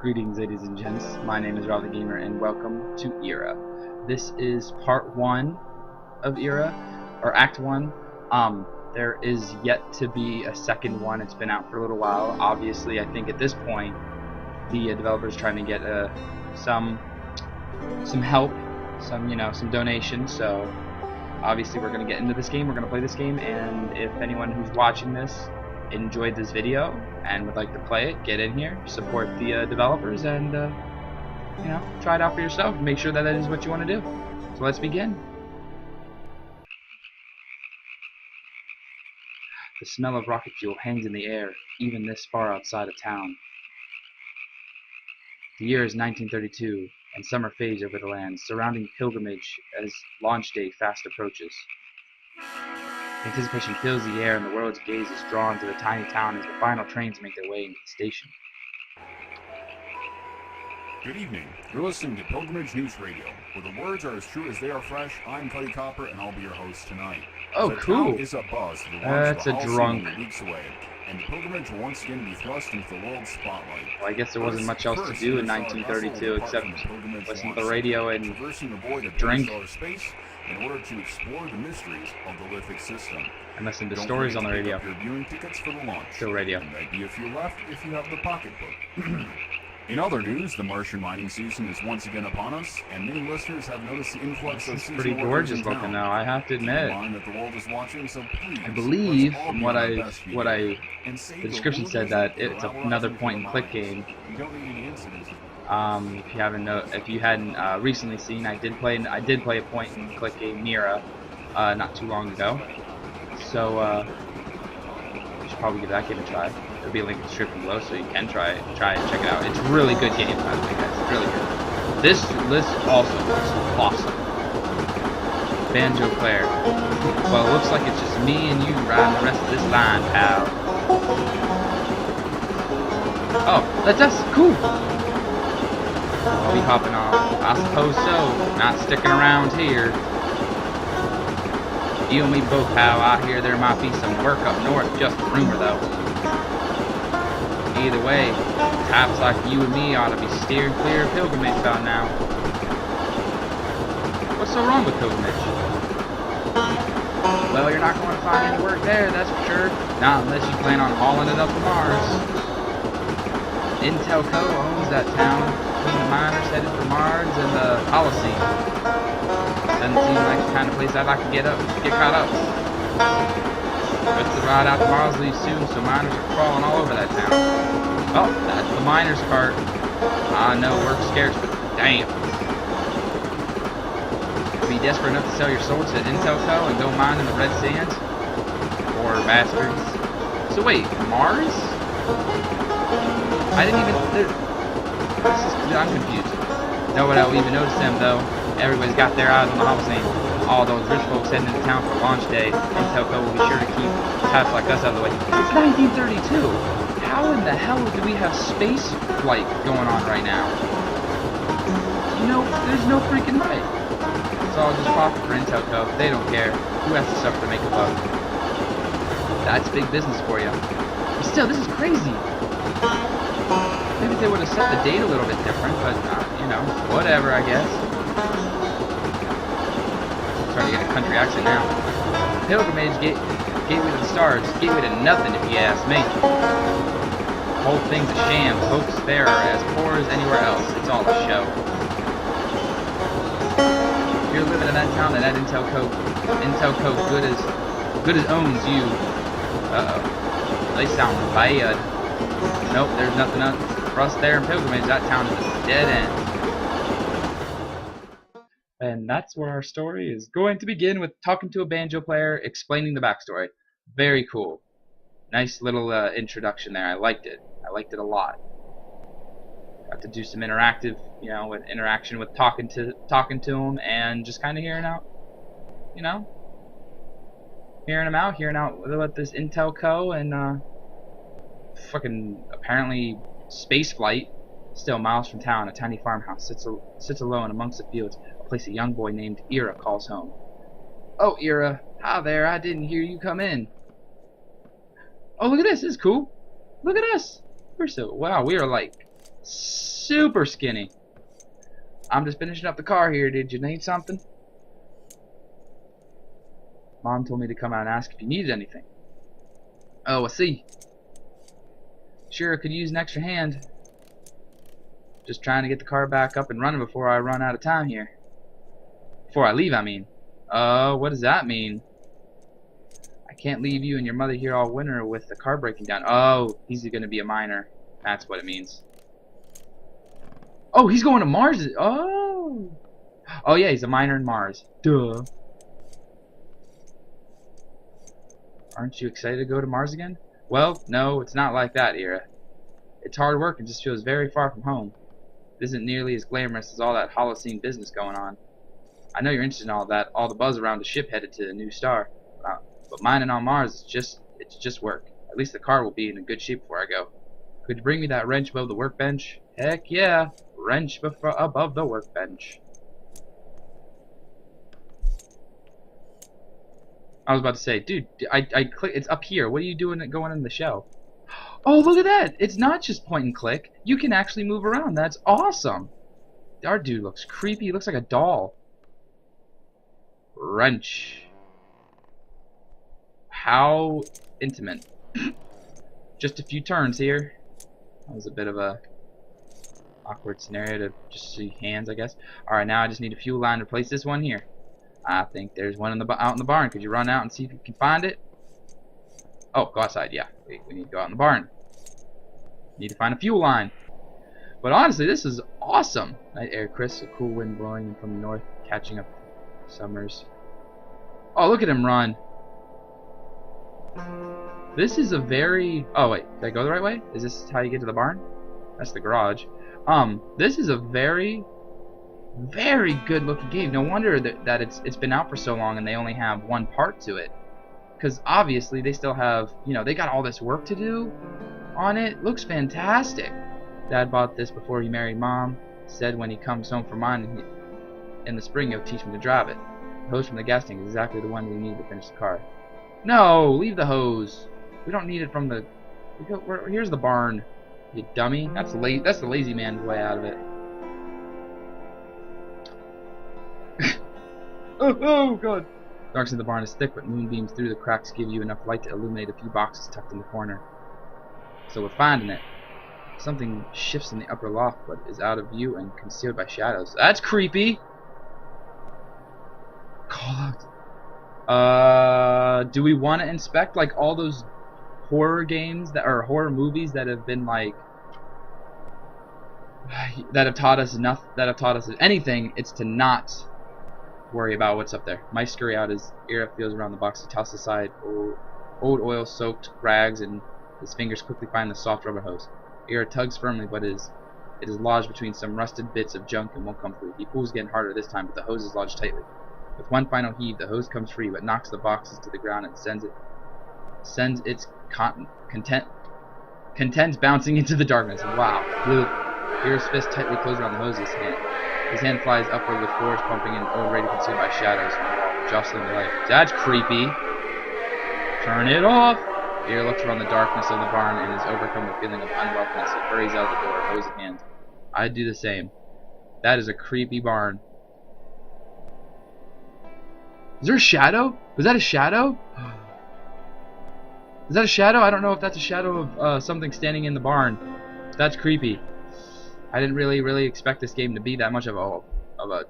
Greetings, ladies and gents. My name is Rob the Gamer, and welcome to Era. This is part 1 of Era, or Act 1. There is yet to be a second one. It's been out for a little while. Obviously, I think at this point, the developer's trying to get some help, some donations. So obviously, we're going to get into this game. We're going to play this game, and if anyone who's watching this enjoyed this video and would like to play it, get in here, support the developers, and try it out for yourself and make sure that is what you want to do. So let's begin. The smell of rocket fuel hangs in the air, even this far outside of town. The year is 1932, and summer fades over the land, surrounding pilgrimage as launch day fast approaches. Anticipation fills the air, and the world's gaze is drawn to the tiny town as the final trains make their way into the station. Good evening. You're listening to Pilgrimage News Radio, where the words are as true as they are fresh. I'm Cuddy Copper, and I'll be your host tonight. Oh, the cool. Town is abuzz. The launch That's of a the drunk. Holocene weeks away, and the pilgrimage will once again be thrust into the world's spotlight. Well, I guess there wasn't much else to do in 1932 except listen to the radio and traversing the void of drink. interstellar space in order to explore the mysteries of the lithic system. and listen to Don't stories on forget the to pick radio. up your viewing tickets for the launch. Still radio. And there'd be a few left if you have the pocketbook. In other news, the Martian mining season is once again upon us, and many listeners have noticed the influx of It's seasonal pretty workers gorgeous in town. looking, though. I have to Keep in admit. mind that the world is watching, so please, I believe let's all from be what on our I best what I and save the description the said world that for it's our another lives point and and click our game. minds. We don't need any incidents. If you hadn't recently seen, I did play a point and click game Mira not too long ago. So you should probably give that game a try. There'll be a link in the description below, so you can try it, check it out. It's a really good game, by the way, guys. It's really good. This also looks awesome. Banjo player. Well, it looks like it's just me and you riding the rest of this line, pal. Oh, that's us. Cool. I'll be hopping on. I suppose so. Not sticking around here. You and me both, pal. I hear there might be some work up north. Just a rumor, though. Either way, types like you and me ought to be steering clear of pilgrimage about now. What's so wrong with pilgrimage? Well, you're not going to find any work there, that's for sure. Not unless you plan on hauling it up to Mars. Intelco owns that town between the miners headed for Mars and the Holocene. Doesn't seem like the kind of place I'd like to get caught up. But the ride out to Mars leaves soon, so miners are crawling all over that town. Oh, that's the miner's cart. I know work's scarce, but damn. Be desperate enough to sell your soul to Intelco and go mine in the red sands? Poor bastards. So wait, Mars? I didn't even... I'm confused. Know what I'll even notice them, though. Everybody's got their eyes on the Holocene. All those rich folks heading into town for launch day. Intelco will be sure to keep types like us out of the way. It's 1932! How in the hell do we have space flight going on right now? There's no freaking way. It's all just profit for Intelco. They don't care. Who has to suffer to make a buck? That's big business for you. But still, this is crazy. Maybe they would have set the date a little bit different, but, whatever, I guess. Trying to get a country accent now. Pilgrimage, gateway to the stars, gateway to nothing if you ask me. Whole thing's a sham. Folks there are as poor as anywhere else. It's all a show. If you're living in that town, then that Intelco good as owns you. Uh-oh. They sound bad. Nope, there's nothing else for us there in Pilgrimage. That town is a dead end. And that's where our story is going to begin, with talking to a banjo player, explaining the backstory. Very cool. Nice little introduction there. I liked it. I liked it a lot. Got to do some interactive, with interaction with talking to him, and just kind of hearing out what this Intelco and fucking apparently space flight. Still miles from town, a tiny farmhouse sits alone amongst the fields, a place a young boy named Era calls home. Oh, Era, hi there. I didn't hear you come in. Oh, look at this. This is cool. Look at us. so. Wow, we are like super skinny. I'm just finishing up the car here. Did you need something? Mom told me to come out and ask if you needed anything. Oh, I see. Sure, could use an extra hand. Just trying to get the car back up and running before I run out of time here. Before I leave, I mean. What does that mean? I can't leave you and your mother here all winter with the car breaking down. Oh, he's gonna be a miner. That's what it means. Oh, he's going to Mars. Oh. Oh yeah, he's a miner in Mars. Duh. Aren't you excited to go to Mars again? Well, no, it's not like that, Ira. It's hard work and just feels very far from home. It isn't nearly as glamorous as all that Holocene business going on. I know you're interested in all that, all the buzz around the ship headed to a new star. But mining on Mars it's just work. At least the car will be in a good shape before I go. Could you bring me that wrench above the workbench? Heck yeah, wrench above the workbench. I was about to say, dude, I click. It's up here. What are you doing going in the shell? Oh, look at that! It's not just point and click. You can actually move around. That's awesome. Our dude looks creepy. He looks like a doll. Wrench. How intimate. Just a few turns here. That was a bit of a awkward scenario to just see hands, I guess. Alright, now I just need a fuel line to replace this one here. I think there's one out in the barn. Could you run out and see if you can find it? Oh, go outside, yeah. We need to go out in the barn. Need to find a fuel line. But honestly, this is awesome. Night air crisp, a cool wind blowing in from the north, catching up summers. Oh, look at him run. This is a very... Oh, wait. Did I go the right way? Is this how you get to the barn? That's the garage. This is a very, very good looking game. No wonder that it's been out for so long and they only have one part to it. Because obviously they still have, you know, they got all this work to do on it. Looks fantastic. Dad bought this before he married Mom. Said when he comes home from mining in the spring he'll teach me to drive it. The hose from the gas tank is exactly the one we need to finish the car. No, leave the hose. We don't need it from the... Here's the barn, you dummy. That's the lazy man's way out of it. oh god. Darkness in the barn is thick, but moonbeams through the cracks give you enough light to illuminate a few boxes tucked in the corner. So we're finding it. Something shifts in the upper loft, but is out of view and concealed by shadows. That's creepy. Call out. Do we want to inspect like all those horror games that are horror movies that have been like that have taught us anything? It's to not worry about what's up there. Mice scurry out as Ira feels around the box. He tosses aside old oil-soaked rags, and his fingers quickly find the soft rubber hose. Ira tugs firmly, but it is lodged between some rusted bits of junk and won't come free. He pulls again harder this time, but the hose is lodged tightly. With one final heave, the hose comes free, but knocks the boxes to the ground and sends its contents bouncing into the darkness. Wow. Ira's fist tightly closed around the hose's hand. His hand flies upward with force pumping and already consumed by shadows, jostling the light. That's creepy. Turn it off. Ira looks around the darkness of the barn and is overcome with a feeling of unwelcomeness. He hurries out the door, hose in hand. I'd do the same. That is a creepy barn. Is there a shadow? Was that a shadow? Is that a shadow? I don't know if that's a shadow of something standing in the barn. That's creepy. I didn't really expect this game to be that much of a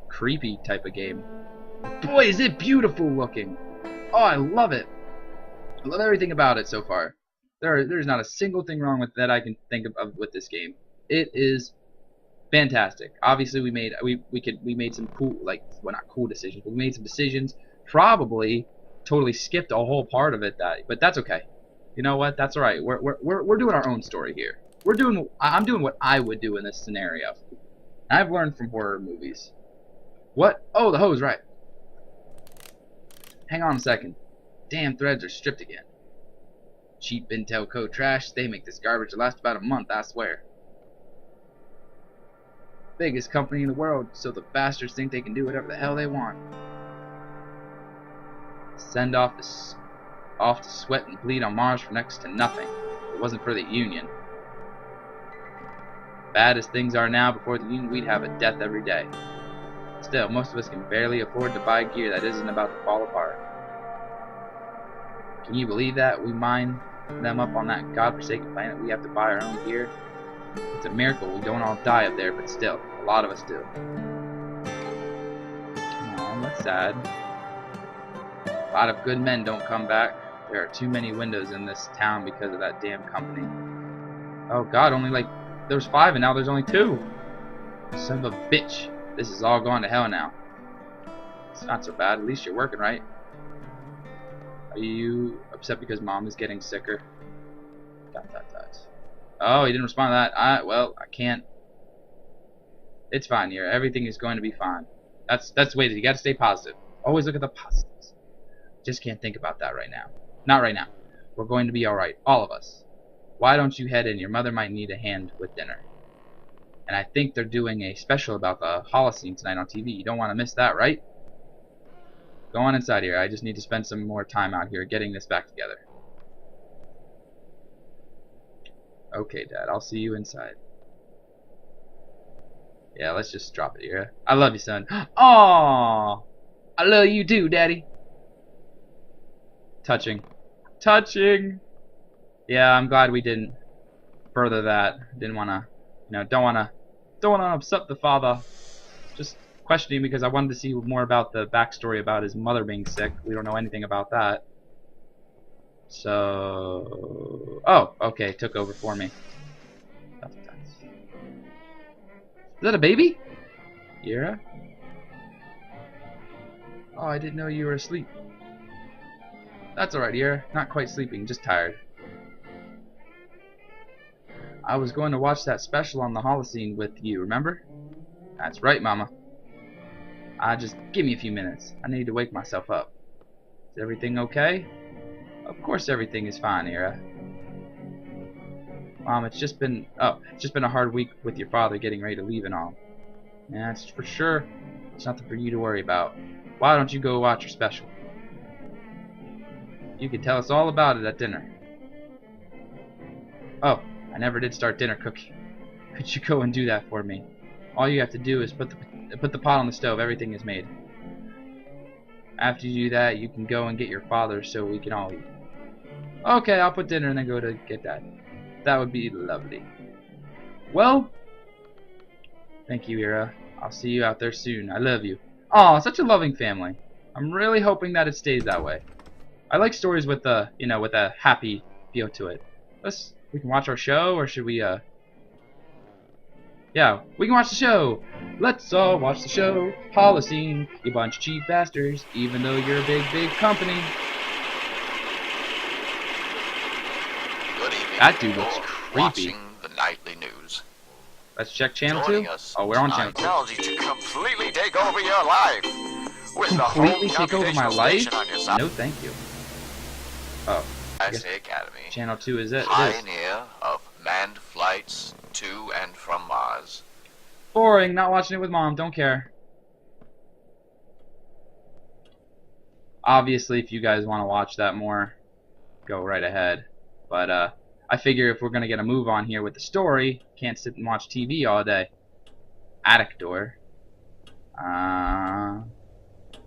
creepy type of game. Boy, is it beautiful looking! Oh, I love it. I love everything about it so far. There's not a single thing wrong with that I can think of with this game. It is fantastic. Obviously, we made some cool, like, well, not cool decisions, but we made some decisions. Probably totally skipped a whole part of it, but that's okay. You know what? That's all right. We're doing our own story here. I'm doing what I would do in this scenario. I've learned from horror movies. What? Oh, the hose, right. Hang on a second. Damn threads are stripped again. Cheap Intel code trash. They make this garbage last about a month, I swear. Biggest company in the world, so the bastards think they can do whatever the hell they want. Send off to sweat and bleed on Mars for next to nothing. If it wasn't for the Union. Bad as things are now, before the Union, we'd have a death every day. Still, most of us can barely afford to buy gear that isn't about to fall apart. Can you believe that? We mine them up on that godforsaken planet. We have to buy our own gear. It's a miracle we don't all die up there, but still, a lot of us do. Oh, that's sad. A lot of good men don't come back. There are too many windows in this town because of that damn company. Oh god, there was 5 and now there's only 2. Son of a bitch. This is all going to hell now. It's not so bad. At least you're working, right? Are you upset because Mom is getting sicker? ... Oh, he didn't respond to that. Well, I can't. It's fine here. Everything is going to be fine. That's the way that you got to stay positive. Always look at the positives. Just can't think about that right now. Not right now. We're going to be all right, all of us. Why don't you head in? Your mother might need a hand with dinner. And I think they're doing a special about the Holocene tonight on TV. You don't want to miss that, right? Go on inside here. I just need to spend some more time out here getting this back together. Okay, Dad. I'll see you inside. Yeah, let's just drop it here. I love you, son. Aww! I love you too, Daddy. Touching. Touching! Yeah, I'm glad we didn't further that. Didn't want to, don't want to upset the father. Just questioning because I wanted to see more about the backstory about his mother being sick. We don't know anything about that. So, oh, okay, took over for me. Is that a baby? Ira? Oh, I didn't know you were asleep. That's alright, Ira. Not quite sleeping, just tired. I was going to watch that special on the Holocene with you, remember? That's right, Mama. Just give me a few minutes. I need to wake myself up. Is everything okay? Of course everything is fine, Ira. Mom, it's just been a hard week with your father getting ready to leave and all. Yeah, it's for sure. It's nothing for you to worry about. Why don't you go watch your special? You can tell us all about it at dinner. Oh, I never did start dinner cooking. Could you go and do that for me? All you have to do is put the pot on the stove. Everything is made. After you do that, you can go and get your father so we can all eat. Okay, I'll put dinner and then go to get that. That would be lovely. Well, thank you, Ira. I'll see you out there soon. I love you. Aw, such a loving family. I'm really hoping that it stays that way. I like stories with with a happy feel to it. We can watch our show, or should we, Yeah, we can watch the show. Let's all watch the show. Holocene, you bunch of cheap bastards, even though you're a big, big company. Good evening. That dude looks creepy. Watching the nightly news. Let's check channel 2. Oh, we're on channel 2. Technology to completely take over your life. With Completely the whole take over my computational life? station on your side. No, thank you. Oh, ISA Academy. channel 2 is it. It is. Pioneer of manned flights to and from Mars. Boring. Not watching it with Mom. Don't care. Obviously, if you guys want to watch that more, go right ahead. But I figure if we're gonna get a move on here with the story, can't sit and watch TV all day. Attic door.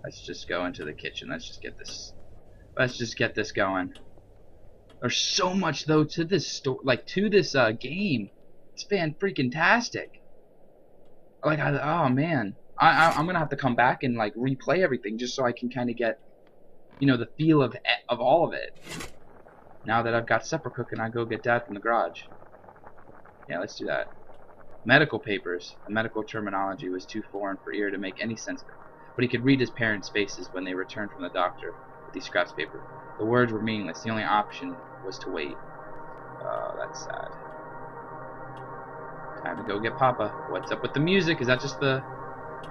Let's just go into the kitchen. Let's just get this going. There's so much though to this game. It's fan-freaking-tastic. Like, oh man, I'm gonna have to come back and like replay everything just so I can kind of get, the feel of all of it. Now that I've got supper cooking, I go get Dad from the garage. Yeah, let's do that. Medical papers. The medical terminology was too foreign for Ira to make any sense of it, but he could read his parents' faces when they returned from the doctor with these scraps of paper. The words were meaningless. The only option was to wait. Oh, that's sad. Time to go get Papa. What's up with the music? Is that just the...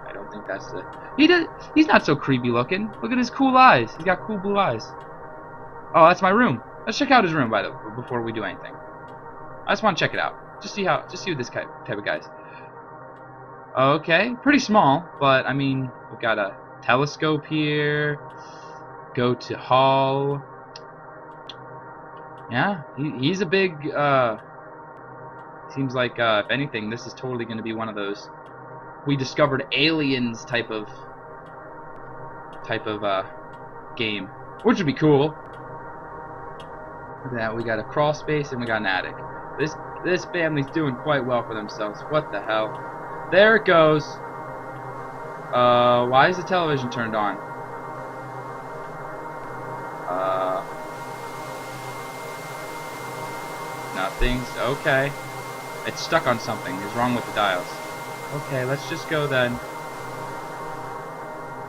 I don't think that's the... He's not so creepy looking. Look at his cool eyes. He's got cool blue eyes. Oh, that's my room. Let's check out his room before we do anything. I just want to check it out. Just see what this type of guy is. Okay, pretty small, but I mean, we've got a telescope here. Go to hall. Yeah, he's a big Seems like, if anything, this is totally going to be one of those we discovered aliens type of game, which would be cool. Look at that, we got a crawl space and we got an attic. This family's doing quite well for themselves. What the hell? There it goes. Why is the television turned on? Nothing's okay. It's stuck on something. Is wrong with the dials. Okay, let's just go then.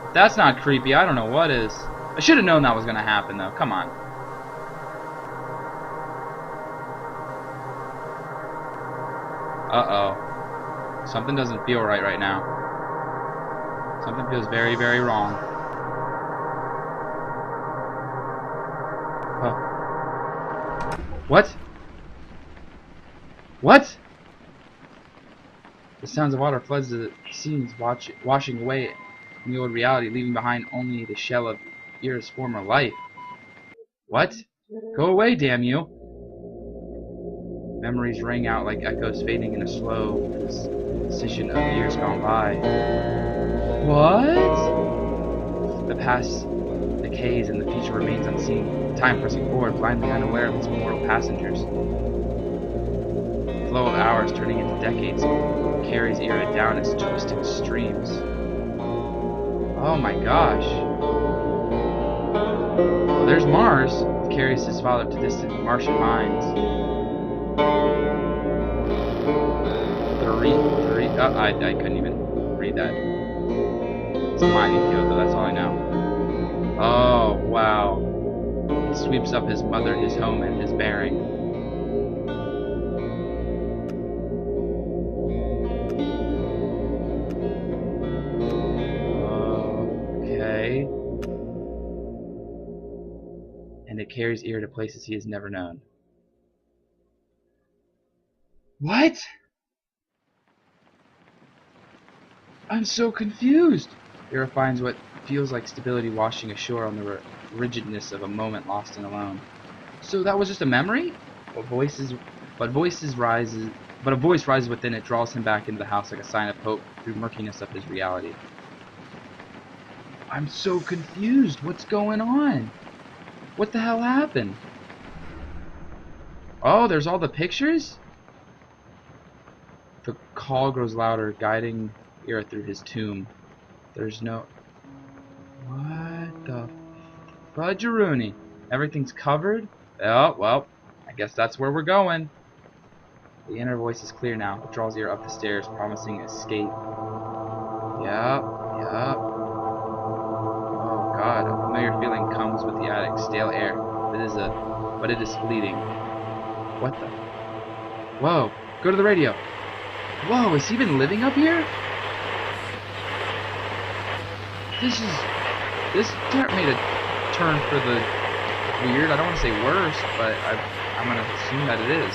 If that's not creepy, I don't know what is. I should have known that was gonna happen though. Come on. Uh-oh. Something doesn't feel right now. Something feels very, very wrong. Oh. What? What? The sounds of water floods the scenes, washing away in the old reality, leaving behind only the shell of Ira's former life. What? Go away, damn you! Memories ring out like echoes fading in a slow precision of years gone by. What? The past decays and the future remains unseen. Time pressing forward, blindly unaware of its mortal passengers. The flow of hours turning into decades carries Ira down its twisted streams. Oh my gosh. Well, there's Mars. It carries his father to distant Martian mines. I couldn't even read that. It's a mining field, though, that's all I know. Oh, wow. He sweeps up his mother, his home, and his bearing. Okay. And it carries Ira to places he has never known. What? I'm so confused. Ira finds what feels like stability washing ashore on the rigidness of a moment lost and alone. So that was just a memory? But a voice rises within it, draws him back into the house like a sign of hope through murkiness of his reality. I'm so confused. What's going on? What the hell happened? Oh, there's all the pictures? The call grows louder, guiding Ira through his tomb. There's no... What the... Fudgeroonie? Everything's covered? Oh, well, I guess that's where we're going. The inner voice is clear now. It draws Ira up the stairs, promising escape. Yup. Oh god, a familiar feeling comes with the attic. Stale air. But it is fleeting. What the... Whoa, go to the radio. Whoa, is he even living up here? This made a turn for the weird. I don't want to say worse, but I'm going to assume that it is.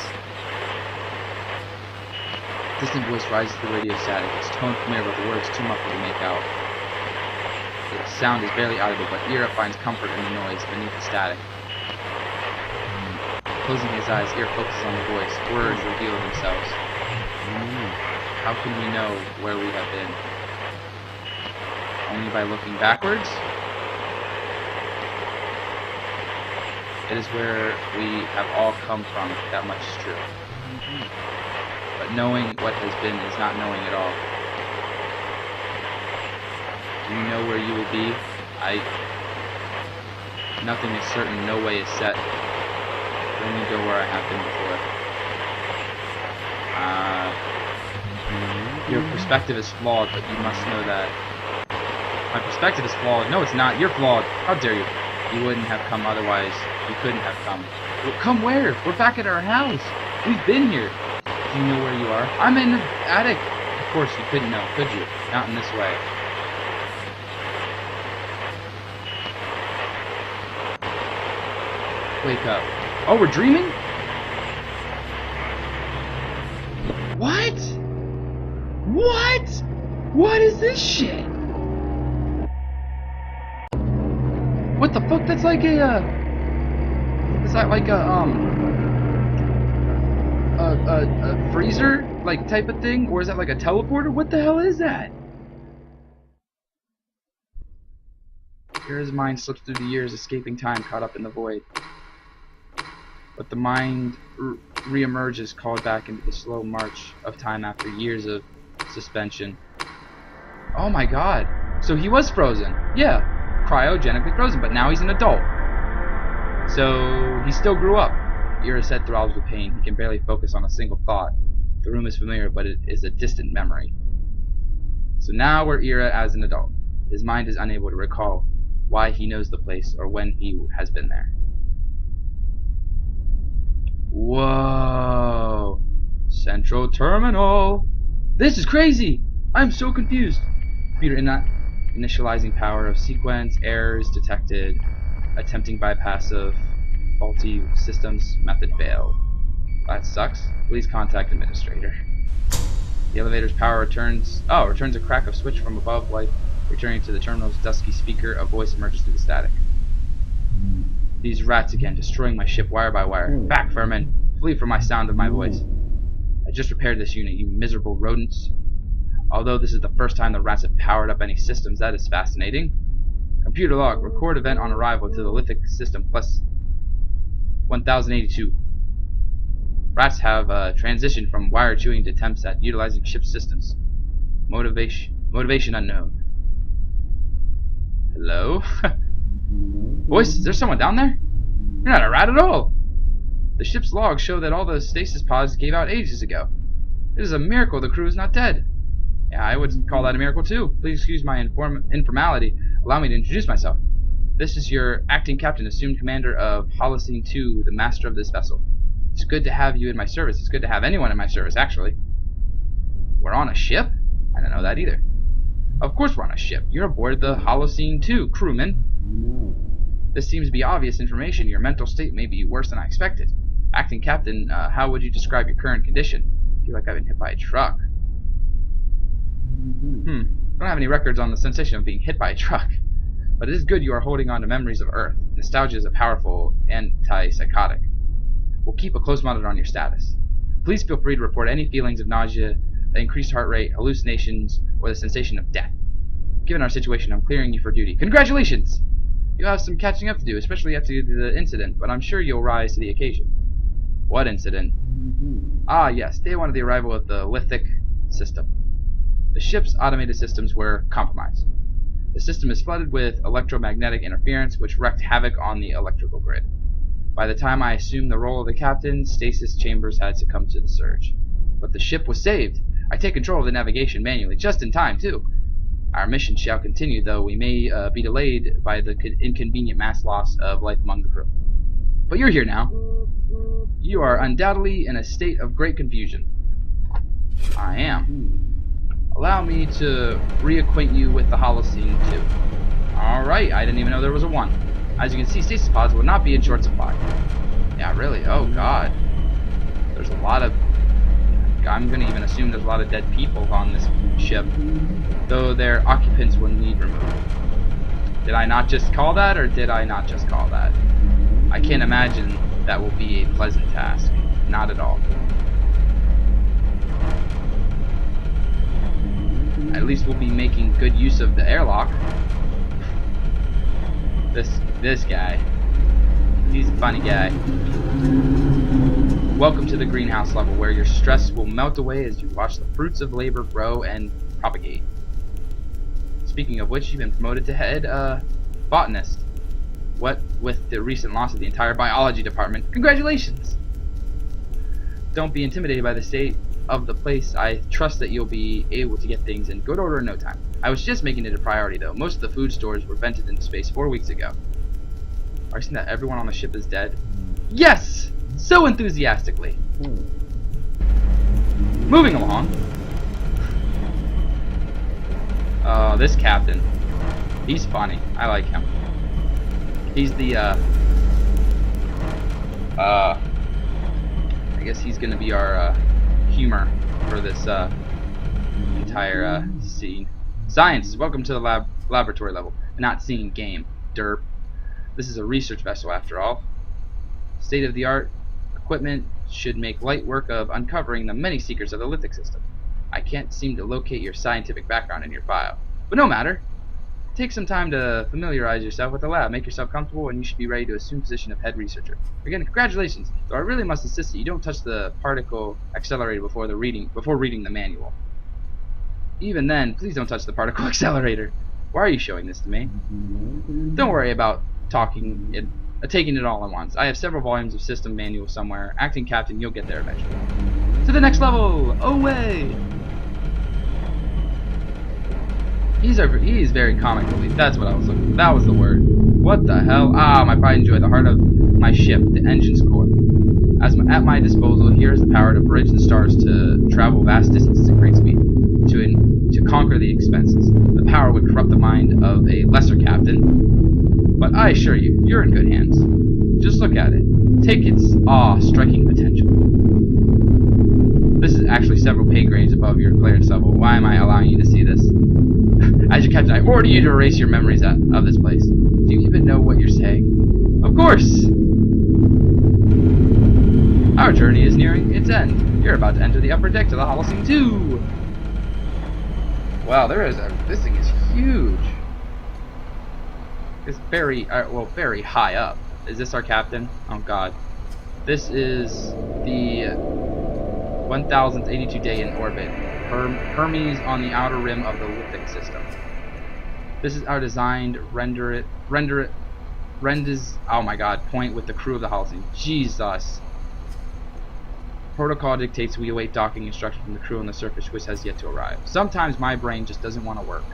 Distant voice rises through the radio static. Its tone familiar, but the words too muffled to make out. The sound is barely audible, but Ira finds comfort in the noise beneath the static. Closing his eyes, Ira focuses on the voice. Words reveal themselves. How can we know where we have been? Only by looking backwards? It is where we have all come from, that much is true. But knowing what has been is not knowing at all. Do you know where you will be? Nothing is certain, no way is set. Only go where I have been before. Your perspective is flawed, but you must know that. My perspective is flawed. No, it's not. You're flawed. How dare you? You wouldn't have come otherwise. You couldn't have come. Well, come where? We're back at our house. We've been here. Do you know where you are? I'm in the attic. Of course you couldn't know, could you? Not in this way. Wake up. Oh, we're dreaming? What? What? What is this shit? What the fuck? That's like a, is that like a, a freezer like type of thing, or is that like a teleporter? What the hell is that? Ira's mind slips through the years, escaping time caught up in the void. But the mind re-emerges, called back into the slow march of time after years of suspension. Oh my god. So he was frozen. Yeah. Cryogenically frozen, but now he's an adult. So he still grew up. Ira's head throbs with pain. He can barely focus on a single thought. The room is familiar, but it is a distant memory. So now we're Ira as an adult. His mind is unable to recall why he knows the place or when he has been there. Whoa! Central Terminal! This is crazy! I'm so confused! Computer initializing power of sequence, errors detected, attempting bypass of faulty systems, method failed. That sucks. Please contact administrator. The elevator's power returns a crack of switch from above, like returning to the terminal's dusky speaker. A voice emerges through the static. These rats again, destroying my ship wire by wire. Back, vermin! Flee from my sound of my voice. I just repaired this unit, you miserable rodents. Although this is the first time the rats have powered up any systems, that is fascinating. Computer log, record event on arrival to the lithic system plus 1082. Rats have transitioned from wire chewing to TempSat, utilizing ship systems. Motivation unknown. Hello? Voice, is there someone down there? You're not a rat at all. The ship's logs show that all the stasis pods gave out ages ago. It is a miracle the crew is not dead. Yeah, I would call that a miracle too. Please excuse my informality. Allow me to introduce myself. This is your acting captain, assumed commander of Holocene 2, the master of this vessel. It's good to have you in my service. It's good to have anyone in my service, actually. We're on a ship? I don't know that either. Of course we're on a ship. You're aboard the Holocene 2, crewman. This seems to be obvious information. Your mental state may be worse than I expected. Acting captain, how would you describe your current condition? I feel like I've been hit by a truck. Don't have any records on the sensation of being hit by a truck. But it is good you are holding on to memories of Earth. Nostalgia is a powerful antipsychotic. We'll keep a close monitor on your status. Please feel free to report any feelings of nausea, increased heart rate, hallucinations, or the sensation of death. Given our situation, I'm clearing you for duty. Congratulations! You'll have some catching up to do, especially after the incident, but I'm sure you'll rise to the occasion. What incident? Ah, yes, day one of the arrival of the lithic system. The ship's automated systems were compromised. The system is flooded with electromagnetic interference, which wreaked havoc on the electrical grid. By the time I assumed the role of the captain, stasis chambers had succumbed to the surge. But the ship was saved. I take control of the navigation manually, just in time, too. Our mission shall continue, though we may be delayed by the inconvenient mass loss of life among the crew. But you're here now. You are undoubtedly in a state of great confusion. I am. Allow me to reacquaint you with the Holocene 2. Alright, I didn't even know there was a 1. As you can see, stasis pods will not be in short supply. Yeah, really? Oh, God. There's a lot of... I'm going to even assume there's a lot of dead people on this ship, though their occupants will need removed. Did I not just call that, or did I not just call that? I can't imagine that will be a pleasant task. Not at all. At least we'll be making good use of the airlock. This guy. He's a funny guy. Welcome to the greenhouse level, where your stress will melt away as you watch the fruits of labor grow and propagate. Speaking of which, you've been promoted to head botanist. What with the recent loss of the entire biology department. Congratulations! Don't be intimidated by the state of the place. I trust that you'll be able to get things in good order in no time. I was just making it a priority, though. Most of the food stores were vented into space 4 weeks ago. Are you saying that everyone on the ship is dead? Yes! So enthusiastically. Moving along. Oh, this captain. He's funny. I like him. He's the, I guess he's gonna be our, humor for this, entire, scene. Science, welcome to the laboratory level. Not scene, game. Derp. This is a research vessel, after all. State-of-the-art equipment, should make light work of uncovering the many secrets of the lithic system. I can't seem to locate your scientific background in your file. But no matter. Take some time to familiarize yourself with the lab, make yourself comfortable, and you should be ready to assume the position of head researcher. Again, congratulations, though I really must insist that you don't touch the particle accelerator before reading the manual. Even then, please don't touch the particle accelerator. Why are you showing this to me? Don't worry about taking it all at once. I have several volumes of system manual somewhere. Acting captain, you'll get there eventually. To the next level! Away! He's very comic relief. That's what I was looking for. That was the word. What the hell? Ah, my pride and joy, the heart of my ship, the engine's core. At my disposal, here is the power to bridge the stars, to travel vast distances at great speed, to conquer the expenses. The power would corrupt the mind of a lesser captain, but I assure you, you're in good hands. Just look at it. Take its awe-striking potential. This is actually several pay grades above your clearance level. Why am I allowing you to see this? As your captain, I order you to erase your memories of this place. Do you even know what you're saying? Of course! Our journey is nearing its end. You're about to enter the upper deck to the Holocene 2. Wow, this thing is huge. It's very high up. Is this our captain? Oh god. This is the 1082 day in orbit. Hermes on the outer rim of the lithic system. This is our designed renders, oh my god, point with the crew of the Holocene. Jesus. Protocol dictates we await docking instruction from the crew on the surface, which has yet to arrive. Sometimes my brain just doesn't want to work.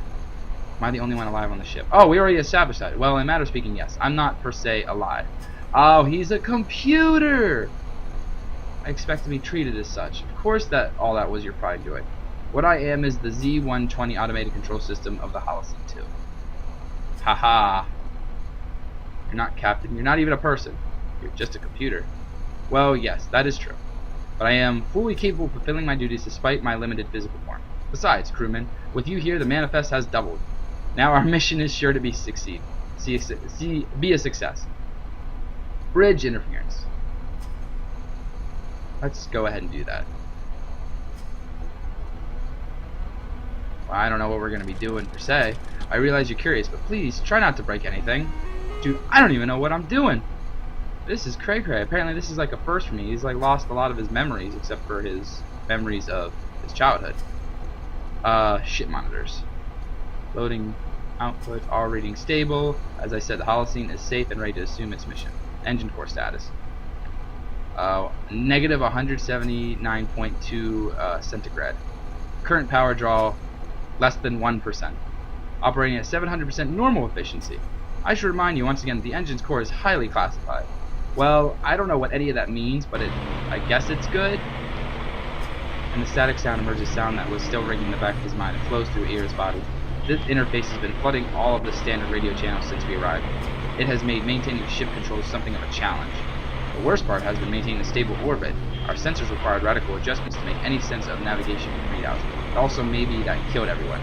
Am I the only one alive on the ship? Oh, we already established that. Well, in a matter of speaking, yes. I'm not per se alive. Oh, he's a computer! I expect to be treated as such. Of course all that was your pride joy. What I am is the Z-120 automated control system of the Holocene 2. Haha. You're not captain. You're not even a person. You're just a computer. Well, yes, that is true. But I am fully capable of fulfilling my duties despite my limited physical form. Besides, crewman, with you here, the manifest has doubled. Now our mission is sure to be a success. Bridge interference. Let's go ahead and do that. Well, I don't know what we're going to be doing per se. I realize you're curious, but please try not to break anything. Dude, I don't even know what I'm doing. This is cray-cray. Apparently this is like a first for me. He's like lost a lot of his memories except for his memories of his childhood. Ship monitors. Loading output, all reading stable. As I said, the Holocene is safe and ready to assume its mission. Engine core status. Negative 179.2 centigrade. Current power draw less than 1%. Operating at 700% normal efficiency. I should remind you once again that the engine's core is highly classified. Well, I don't know what any of that means, but I guess it's good. And the static sound emerges sound that was still ringing in the back of his mind. It flows through Ira's body. This interface has been flooding all of the standard radio channels since we arrived. It has made maintaining ship controls something of a challenge. The worst part has been maintaining a stable orbit. Our sensors required radical adjustments to make any sense of navigation and readouts. It also may be what killed everyone.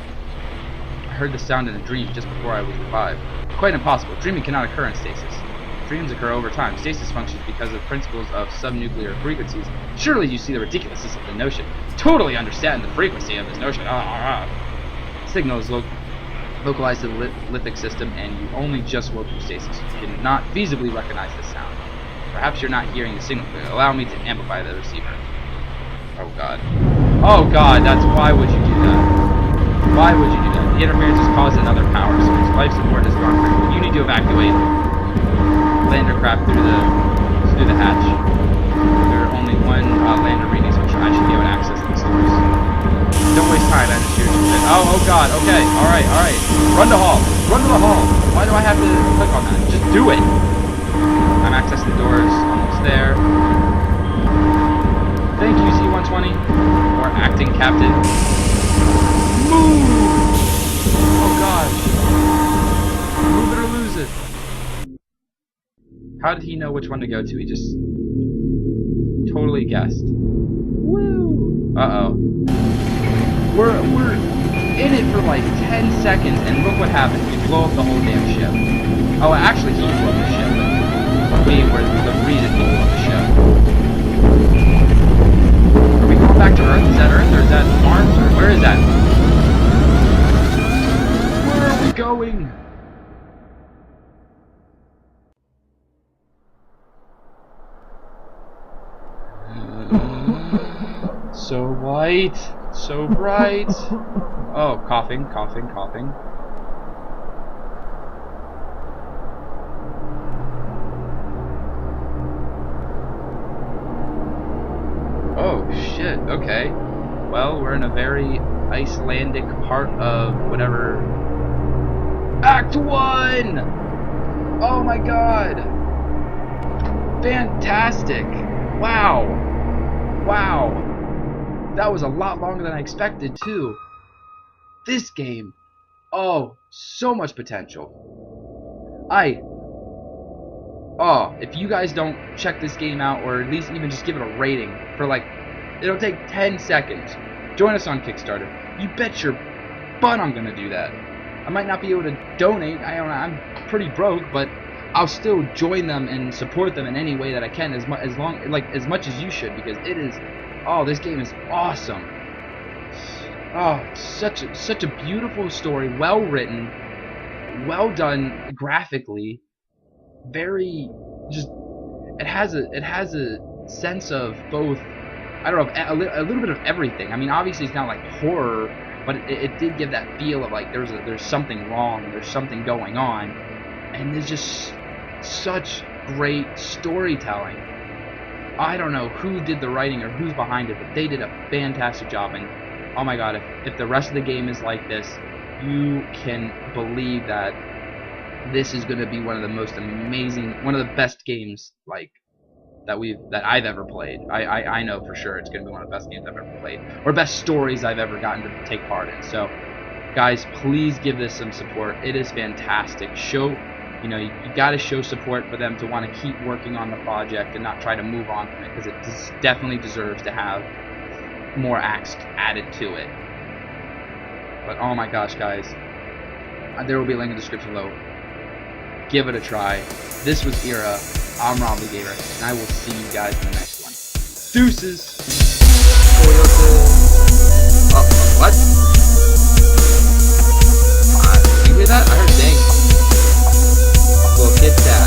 I heard the sound in a dream just before I was revived. Quite impossible. Dreaming cannot occur in stasis. Dreams occur over time. Stasis functions because of principles of subnuclear frequencies. Surely you see the ridiculousness of the notion. Totally understand the frequency of this notion. Signal is localized to the lithic system, and you only just woke from stasis. You cannot feasibly recognize this sound. Perhaps you're not hearing the signal clearly. Allow me to amplify the receiver. Oh god. Oh god, why would you do that? Why would you do that? The interference has caused another power surge. Life support has gone critical. You need to evacuate lander craft through the hatch. There are only one lander reading, so I should be able to access these doors. Don't waste time, I just hear you. Oh god, okay, alright. Run to hall. Run to the hall. Why do I have to click on that? Just do it. I'm accessing the doors, almost there. Thank you, Z-120, or acting captain. Move! Oh gosh. Move it or lose it. How did he know which one to go to? He just totally guessed. Woo! Uh-oh. We're in it for like 10 seconds, and look what happens. We blow up the whole damn ship. Oh, actually, he blew up the ship. me were the reason people love the show. Are we going back to Earth? Is that Earth or is that Mars? Or where is that? Where are we going? So white, so bright. Oh, coughing, coughing, coughing. Oh shit, okay. Well, we're in a very Icelandic part of whatever. Act 1! Oh my god! Fantastic! Wow! Wow! That was a lot longer than I expected, too. This game. Oh, so much potential. If you guys don't check this game out, or at least even just give it a rating for like, it'll take 10 seconds. Join us on Kickstarter. You bet your butt I'm gonna do that. I might not be able to donate. I'm pretty broke, but I'll still join them and support them in any way that I can, as much as you should, because it is. Oh, this game is awesome. Oh, such a beautiful story, well written, well done graphically. Very just it has a sense of both, I don't know, a little bit of everything. I mean, obviously it's not like horror, but it did give that feel of like there's something wrong, there's something going on, and there's just such great storytelling. I don't know who did the writing or who's behind it, but they did a fantastic job. And oh my god, if the rest of the game is like this, you can believe that this is going to be one of the most amazing, one of the best games like that I've ever played. I know for sure it's going to be one of the best games I've ever played, or best stories I've ever gotten to take part in. So guys, please give this some support. It is fantastic. You got to show support for them to want to keep working on the project and not try to move on from it, because it definitely deserves to have more acts added to it. But oh my gosh, guys, there will be a link in the description below. Give it a try. This was Era. I'm Rob the Gamer, and I will see you guys in the next one. Deuces! What? You hear that? I heard dang. Little kid tap.